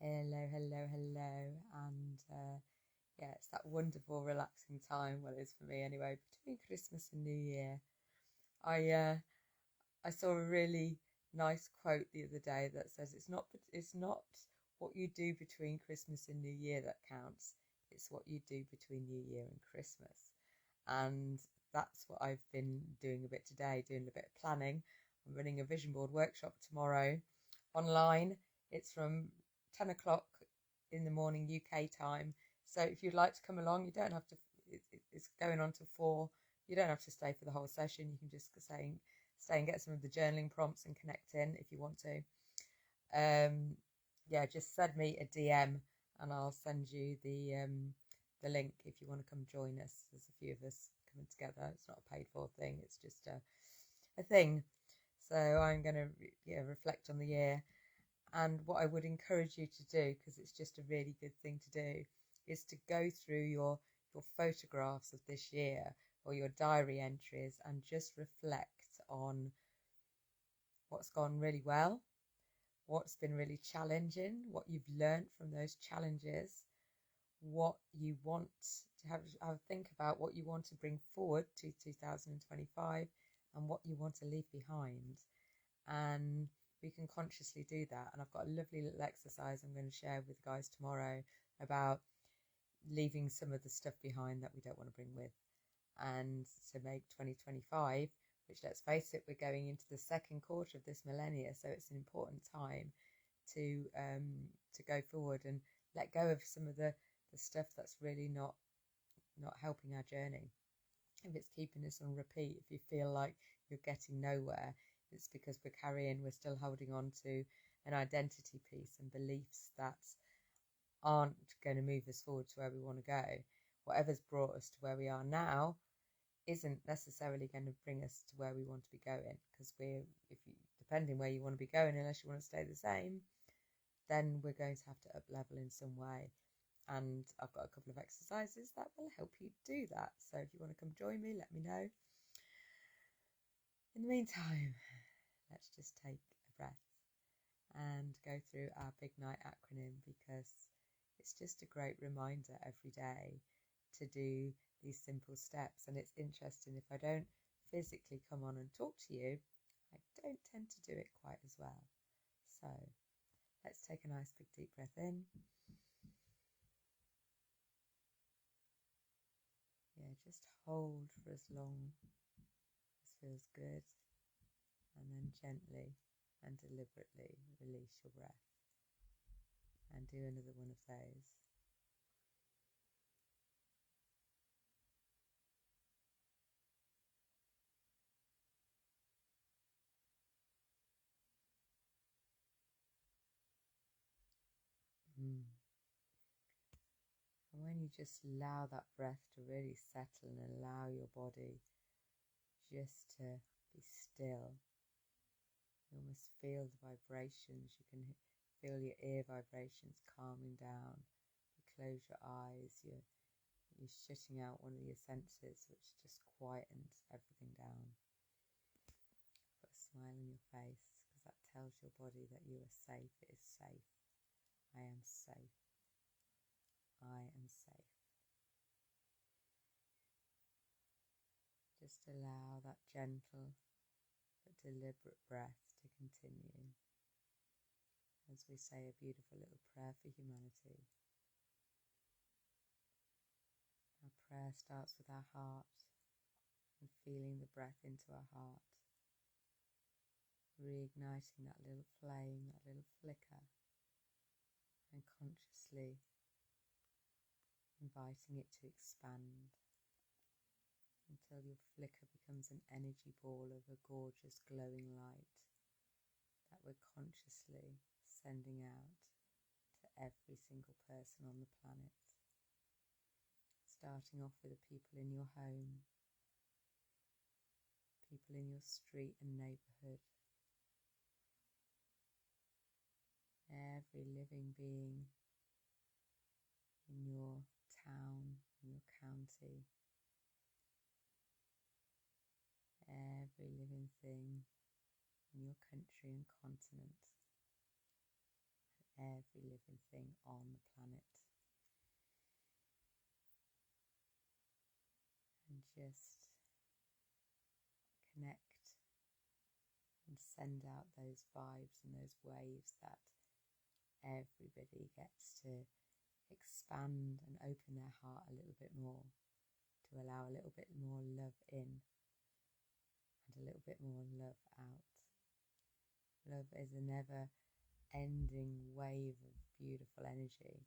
Hello, hello, hello. And yeah, it's that wonderful, relaxing time. Well, it is for me anyway, between Christmas and New Year. I saw a really nice quote the other day that says it's not what you do between Christmas and New Year that counts. It's what you do between New Year and Christmas. And that's what I've been doing a bit today, doing a bit of planning. I'm running a vision board workshop tomorrow online. It's from 10 o'clock in the morning UK time. So if you'd like to come along, you don't have to, it's going on to 4. You don't have to stay for the whole session. You can just stay and get some of the journaling prompts and connect in if you want to. Yeah, just send me a DM and I'll send you the link if you want to come join us. There's a few of us coming together. It's not a paid for thing. It's just a thing. So I'm going to reflect on the year. And what I would encourage you to do, because it's just a really good thing to do, is to go through your photographs of this year or your diary entries and just reflect on what's gone really well, what's been really challenging, what you've learned from those challenges, what you want to have think about what you want to bring forward to 2025 and what you want to leave behind. And we can consciously do that. And I've got a lovely little exercise I'm going to share with the guys tomorrow about leaving some of the stuff behind that we don't want to bring with, and to make 2025, which, let's face it, we're going into the second quarter of this millennia, so it's an important time to go forward and let go of some of the stuff that's really not helping our journey. If it's keeping us on repeat, if you feel like you're getting nowhere, it's because we're still holding on to an identity piece and beliefs that aren't going to move us forward to where we want to go. Whatever's brought us to where we are now isn't necessarily going to bring us to where we want to be going, because depending where you want to be going, unless you want to stay the same, then we're going to have to up level in some way. And I've got a couple of exercises that will help you do that. So if you want to come join me, let me know. In the meantime, let's just take a breath and go through our Big Night acronym, because it's just a great reminder every day to do these simple steps. And it's interesting, if I don't physically come on and talk to you, I don't tend to do it quite as well. So let's take a nice big deep breath in. Yeah, just hold for as long as feels good, and then gently and deliberately release your breath and do another one of those. And when you just allow that breath to really settle and allow your body just to be still, you almost feel the vibrations. You can feel your ear vibrations calming down. You close your eyes, you're shutting out one of your senses, which just quietens everything down. Put a smile on your face, because that tells your body that you are safe. It is safe. I am safe. I am safe. Just allow that gentle but deliberate breath to continue as we say a beautiful little prayer for humanity. Our prayer starts with our heart and feeling the breath into our heart, reigniting that little flame, that little flicker, and consciously inviting it to expand until your flicker becomes an energy ball of a gorgeous glowing light that we're consciously sending out to every single person on the planet, starting off with the people in your home, people in your street and neighbourhood, every living being in your town, in your county, every living thing in your country and continent, every living thing on the planet. And just connect and send out those vibes and those waves that everybody gets to expand and open their heart a little bit more, to allow a little bit more love in and a little bit more love out. Love is a never ending wave of beautiful energy,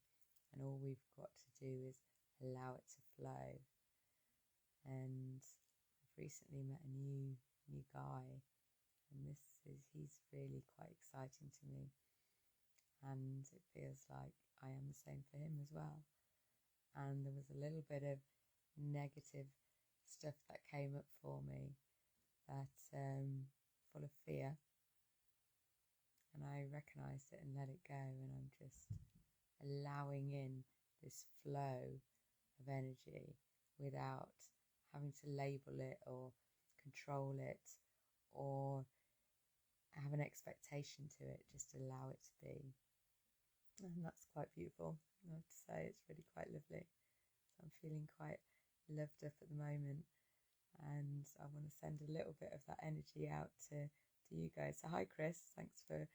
and all we've got to do is allow it to flow. And I've recently met a new guy, and he's really quite exciting to me, and it feels like I am the same for him as well. And there was a little bit of negative stuff that came up for me, that full of fear, and I recognised it and let it go, and I'm just allowing in this flow of energy without having to label it or control it or have an expectation to it, just allow it to be. And that's quite beautiful, I have to say. It's really quite lovely. So I'm feeling quite loved up at the moment, and I want to send a little bit of that energy out to you guys. So hi Chris, thanks for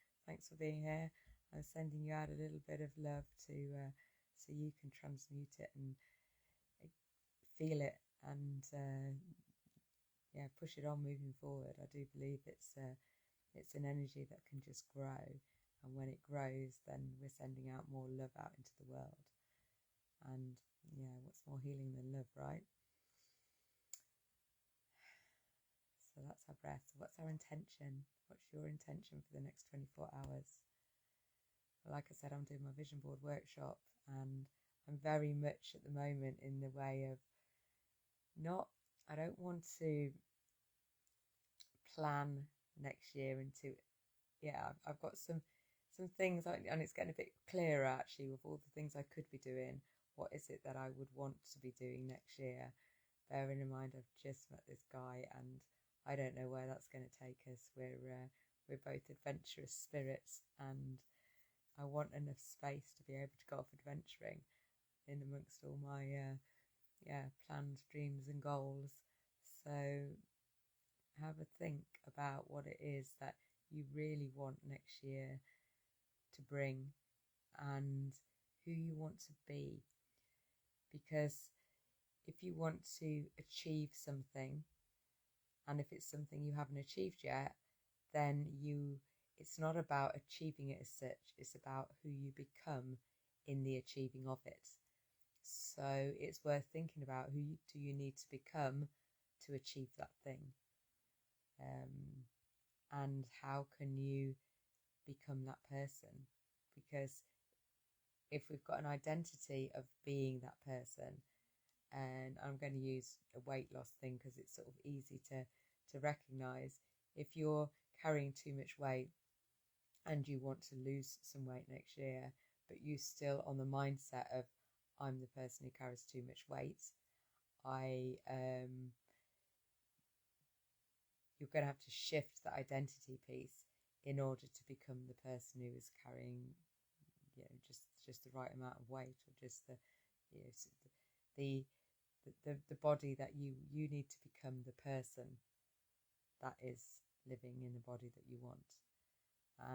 being here. I'm sending you out a little bit of love to so you can transmute it and feel it, and push it on moving forward. I do believe it's an energy that can just grow, and when it grows, then we're sending out more love out into the world. And what's more healing than love, right? So that's our breath. So what's our intention? What's your intention for the next 24 hours? Well, like I said, I'm doing my vision board workshop, and I'm very much at the moment in the way of I don't want to plan next year into, I've got some things, and it's getting a bit clearer actually with all the things I could be doing. What is it that I would want to be doing next year? Bearing in mind I've just met this guy, and I don't know where that's going to take us. We're both adventurous spirits, and I want enough space to be able to go off adventuring in amongst all my plans, dreams and goals. So have a think about what it is that you really want next year to bring, and who you want to be. Because if you want to achieve something, and if it's something you haven't achieved yet, then it's not about achieving it as such, it's about who you become in the achieving of it. So it's worth thinking about, who do you need to become to achieve that thing, and how can you become that person? Because if we've got an identity of being that person, and I'm going to use a weight loss thing because it's sort of easy to recognize. If you're carrying too much weight and you want to lose some weight next year, but you still on the mindset of, I'm the person who carries too much weight, you're going to have to shift the identity piece in order to become the person who is carrying just the right amount of weight, or just the body that you need to become the person that is living in the body that you want,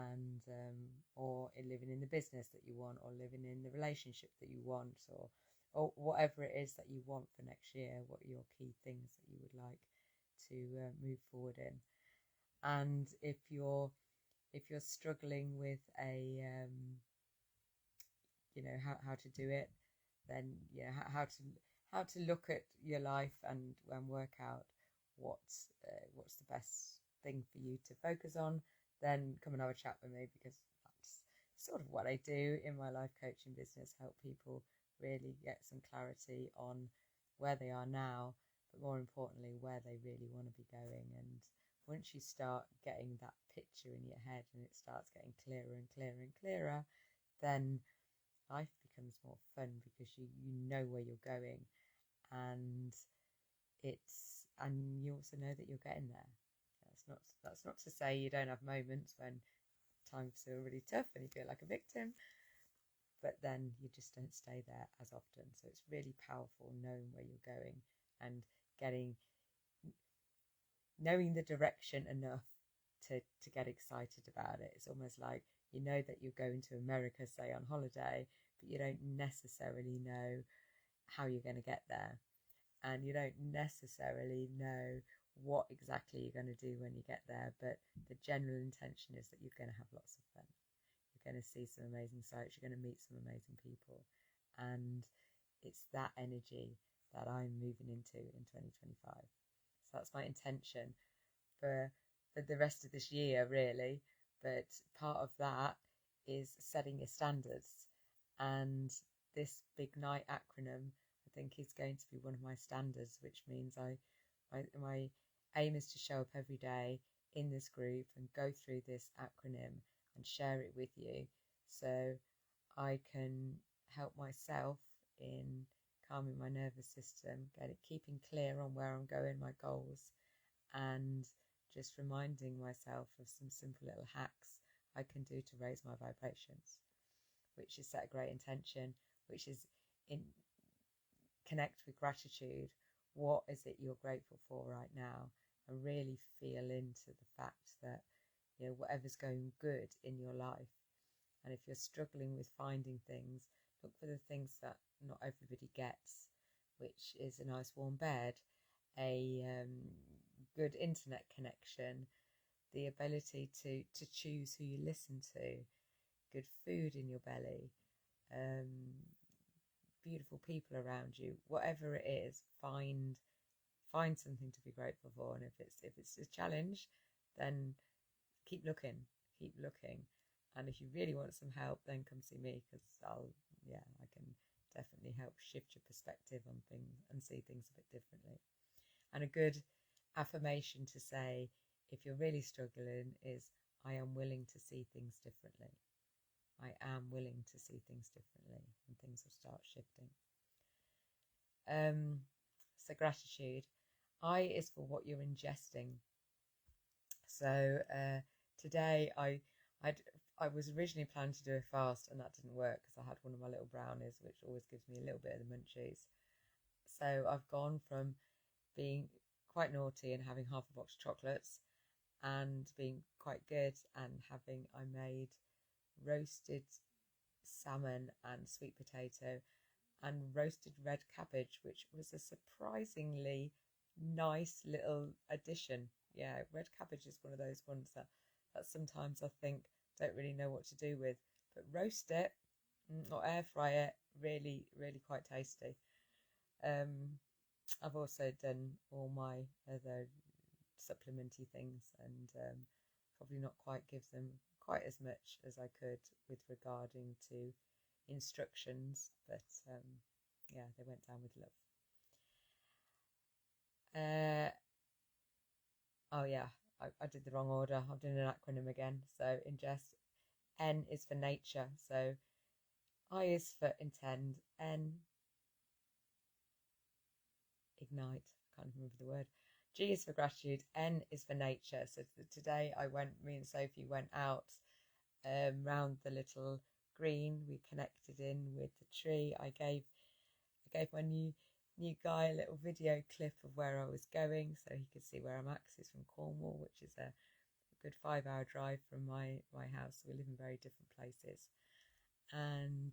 and or living in the business that you want, or living in the relationship that you want, or whatever it is that you want for next year. What are your key things that you would like to move forward in? And if you're struggling with how to do it, then how to look at your life and work out what's the best thing for you to focus on, then come and have a chat with me, because that's sort of what I do in my life coaching business, help people really get some clarity on where they are now, but more importantly where they really want to be going. And once you start getting that picture in your head and it starts getting clearer and clearer and clearer, then life becomes more fun, because you know where you're going, and you also know that you're getting there. That's not to say you don't have moments when times feel really tough and you feel like a victim, but then you just don't stay there as often. So it's really powerful knowing where you're going and knowing the direction enough to get excited about it. It's almost like you know that you're going to America, say, on holiday, but you don't necessarily know how you're going to get there. And you don't necessarily know what exactly you're going to do when you get there, but the general intention is that you're going to have lots of fun. You're going to see some amazing sights, you're going to meet some amazing people. And it's that energy that I'm moving into in 2025. So that's my intention for the rest of this year, really. But part of that is setting your standards. And this Big Night acronym, I think, is going to be one of my standards, which means my aim is to show up every day in this group and go through this acronym and share it with you, so I can help myself in calming my nervous system, keeping clear on where I'm going, my goals, and just reminding myself of some simple little hacks I can do to raise my vibrations, which is set a great intention, which is connect with gratitude. What is it you're grateful for right now? And really feel into the fact that, whatever's going good in your life. And if you're struggling with finding things, look for the things that not everybody gets, which is a nice warm bed, a good internet connection, the ability to choose who you listen to, good food in your belly, beautiful people around you. Whatever it is, find something to be grateful for. And if it's a challenge, then keep looking. And if you really want some help, then come see me, because I can definitely help shift your perspective on things and see things a bit differently. And a good affirmation to say, if you're really struggling, is I am willing to see things differently. I am willing to see things differently, and things will start shifting. So gratitude. I is for what you're ingesting. So today I was originally planning to do a fast, and that didn't work because I had one of my little brownies, which always gives me a little bit of the munchies. So I've gone from being quite naughty and having half a box of chocolates, and being quite good and I made roasted salmon and sweet potato and roasted red cabbage, which was a surprisingly nice little addition. Yeah, red cabbage is one of those ones that sometimes I think don't really know what to do with, but roast it or air fry it, really, really quite tasty. I've also done all my other supplementy things, and probably not quite give them quite as much as I could with regarding to instructions, but they went down with love. I did the wrong order. I'm doing an acronym again. So ingest. N is for nature. So I is for intend. N, ignite. I can't remember the word. G is for gratitude. N is for nature. So today me and Sophie went out round the little green. We connected in with the tree. I gave my new guy a little video clip of where I was going, so he could see where I'm at, because he's from Cornwall, which is a good 5-hour drive from my house. So we live in very different places. And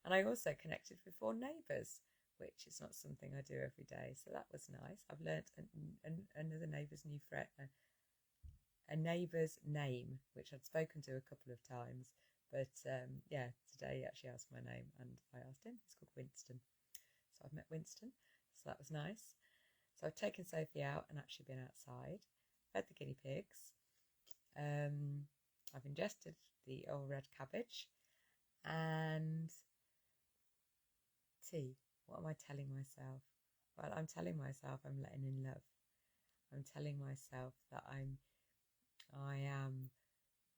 I also connected with 4 neighbours, which is not something I do every day. So that was nice. I've learnt another neighbour's a neighbour's name, which I'd spoken to a couple of times. But today he actually asked my name, and I asked him. He's called Winston. So I've met Winston, so that was nice. So I've taken Sophie out and actually been outside, fed the guinea pigs. I've ingested the old red cabbage and tea. What am I telling myself? Well, I'm telling myself I'm letting in love. I'm telling myself that I am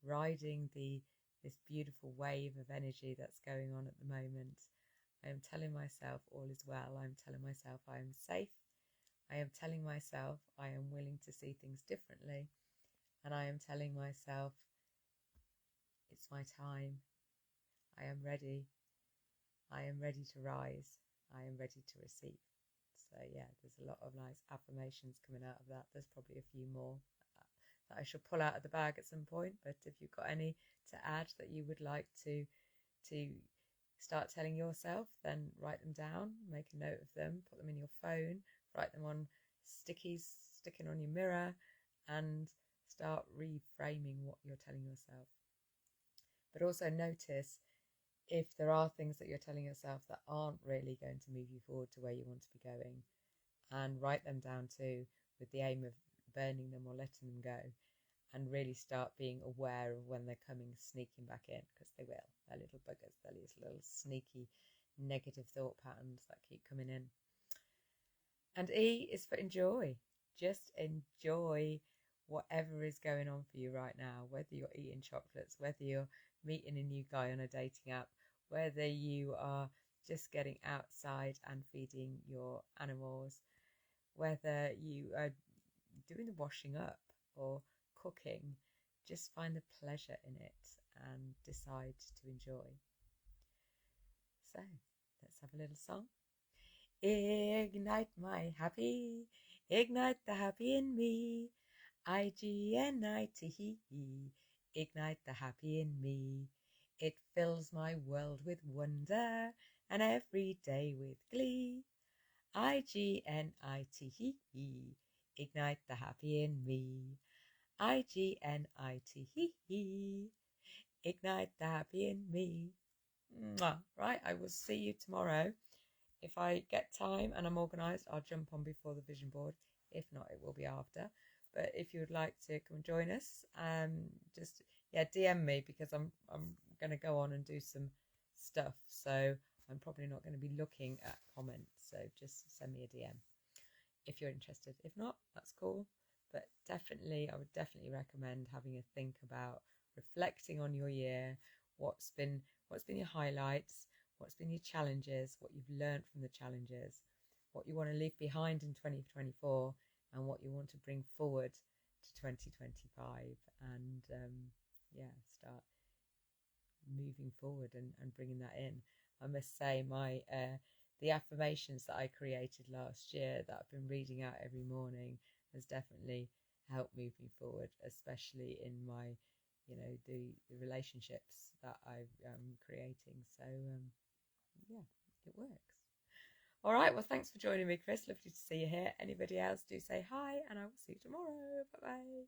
riding this beautiful wave of energy that's going on at the moment. I am telling myself all is well. I am telling myself I am safe. I am telling myself I am willing to see things differently. And I am telling myself It's my time. I am ready. I am ready to rise. I am ready to receive. So yeah, there's a lot of nice affirmations coming out of that. There's probably a few more that I should pull out of the bag at some point, but if you've got any to add that you would like to start telling yourself, then write them down, make a note of them, put them in your phone, write them on stickies, sticking on your mirror, and start reframing what you're telling yourself. But also notice if there are things that you're telling yourself that aren't really going to move you forward to where you want to be going, and write them down too, with the aim of burning them or letting them go, and really start being aware of when they're coming sneaking back in, because they will. They're little buggers. They're these little sneaky negative thought patterns that keep coming in. And E is for enjoy. Just enjoy whatever is going on for you right now, whether you're eating chocolates, whether you're meeting a new guy on a dating app, whether you are just getting outside and feeding your animals, whether you are doing the washing up or cooking. Just find the pleasure in it and decide to enjoy. So let's have a little song. Ignite my happy, ignite the happy in me. IGNITE, ignite the happy in me. It fills my world with wonder and every day with glee. IGNITE, ignite the happy in me. IGNITE, ignite the happy in me. Mwah. Right, I will see you tomorrow. If I get time and I'm organised, I'll jump on before the vision board. If not, it will be after. But if you would like to come and join us, just DM me, because I'm going to go on and do some stuff. So I'm probably not going to be looking at comments. So just send me a DM if you're interested. If not, that's cool. But definitely, I would definitely recommend having a think about reflecting on your year, what's been your highlights, what's been your challenges, what you've learned from the challenges, what you want to leave behind in 2024, and what you want to bring forward to 2025, and start moving forward and bringing that in. I must say, the affirmations that I created last year that I've been reading out every morning has definitely helped move me forward, especially in my, the relationships that I'm creating. So it works. All right, well, thanks for joining me, Chris. Lovely to see you here. Anybody else, do say hi, and I will see you tomorrow. Bye bye.